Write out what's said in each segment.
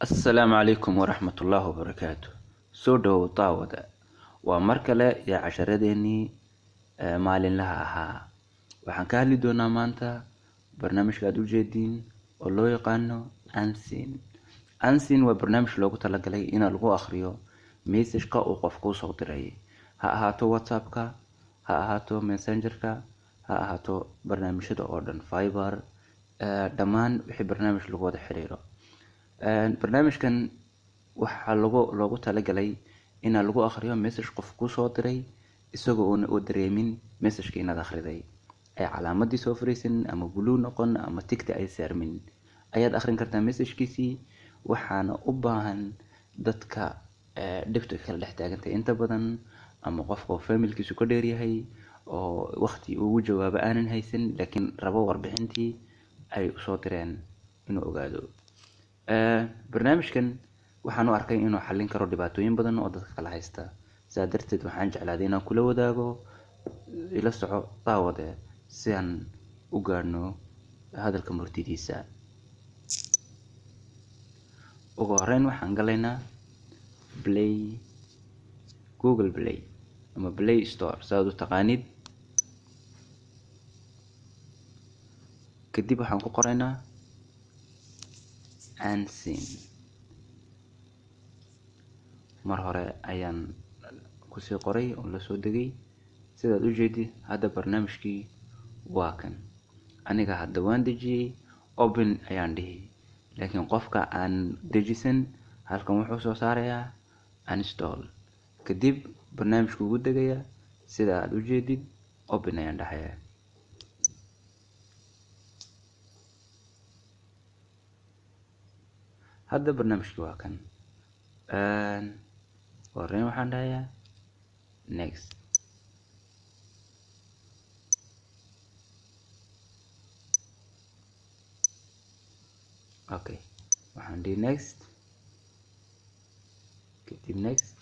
السلام عليكم ورحمة الله وبركاته. سودو طاودة ومركلة يا عشرة maalin laha ahaa. Waxaan ka hadli doonaa maanta barnaamijka aad u jeediin oo loo yaqaano Unseen. Unseen waa barnaamij loogu talagalay in lagu akhriyo message-ka uu qofku soo diray. Ha ahaato WhatsApp-ka, ha ahaato Messenger-ka, ha ahaato barnaamijyada oo dhan, Fiverr, dhammaan wixii barnaamij lagu wada xiriiro. Barnaamijkan waxaa loogu talagalay in lagu akhriyo message qofku soo diray isagoo oo dareemin message-ka inaad akhriday. Ay calaamadii soo fariisin ama blue noqon ama tigta ay saarmin. Ayaad akhrin kartaa message-kiisii. Waxaana u baahan dadka dhibta kala dhex taagantay inta badan ama qofka family-kiisu ka dheer yahay oo waqti ugu jawaabo aanan haysan laakiin rabo warbixintii ay u soo direen inuu ogaado. Barnaamijkan waxaan u arkay inuu xallin karo dhibaatooyin badan oo dadka kala haysta. Sidaa darteed waxaan jeclaaday inaan kula wadaago ila soco daawade si aan u gaarno hadalka murtidiisa. Ugu horreyn waxaan galaynaa Google Play ama Play Store saad u taqaanid. Kadib waxaan ku qoraynaa Unseen. Mar hore ayaan ku sii qoray oo la soo degay. Sidaad u jeedid hadda barnaamijkii waa kan. Aniga hadda waan dejiyay, open ayaan dhihi. Laakiin qofka aan dejisan halkan wuxuu soo saarayaa uninstall. Kadib barnaamijku ugu degaya sidaad u jeedid open ayaan dhahayaa. Hadda barnaamijku waa kan. Horreyn waxaan dhahayaa next. Okay, waxaan dhihi next. Kadib next.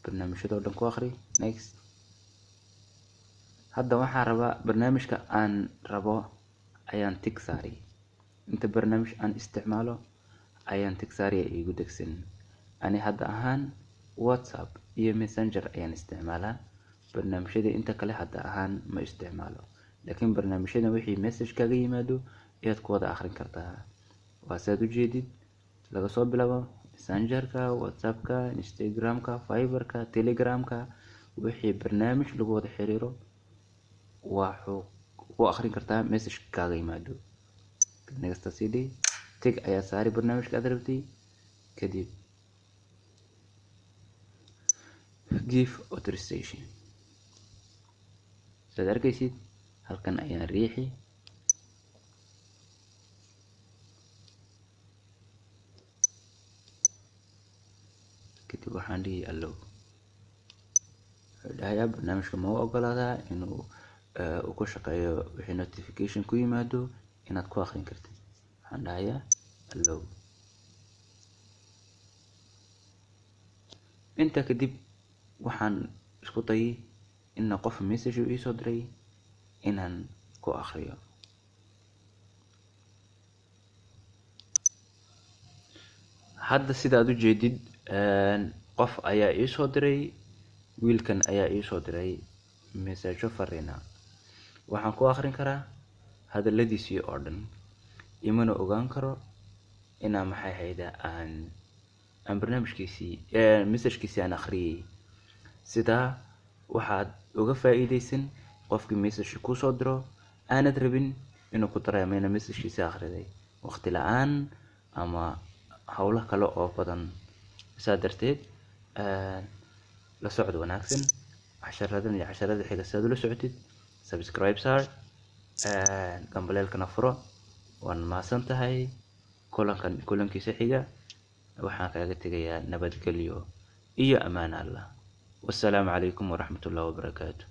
Barnaamijyada oo dhan ku akhri next. Hadda waxaan rabaa barnaamijka aan rabo ayaan tick saari. Inta barnaamij aan isticmaalo ayaan tick saari igu degsan. Ani hadda ahaan WhatsApp iyo Messenger ayaan isticmaalaa. Barnaamijyada inta kale hadda ahaan ma isticmaalo. Laakiin barnaamijyada wixii message kaga yimaado ayaad ku wada akhrin kartaa. Waa saad u jeedid laga soo bilaabo Messenger-ka, WhatsApp-ka, Instagram-ka, Fiverr-ka, Telegram-ka, wixii barnaamij lagu wada xiriiro waxuu u akhrin kartaa message kaga yimaado. Next CD tick ayaa saari barnaamijka aad rabtay. Kadib give authorization. Sidaad arkaysid halkan ayaan riixi. Kadib waxaan dhihi allow. Wuxuu dhahayaa barnaamijka ma u ogolaadaa inuu ku shaqeeyo wixii notification ku yimaado inaad ku akhrin kartid. Waxaan dhahayaa allow. Inta kadib waxaan isku dayay in qof message ii soo diray inaan ku akhriyo. Hadda sidaad u jeedid qof ayaa ii soo diray, wiilkan ayaa ii soo diray message fariina. Waxaan ku akhrin karaa hadalladiisii oo dhan. Imana ogaan karo inaan maxay hayda aan barnaamijkiisii message-kiisii aan akhriyay. Sidaa waxaad uga faa'iideysan qofkii message ku soo diro aanad rabin inuu ku dareemo in message-kiisii akhriday waqti la'aan ama hawlo kale oo badan. Sidaa darteed la socod wanaagsan. Casharadan iyo casharada xiga sidaad ula socotid subscribe saar, gambaleelkana furo. Waan mahadsantahay. Kulankiisa xiga waxaan kaaga tegayaa nabadgelyo iyo amaan Allah. والسلام عليكم ورحمة الله وبركاته.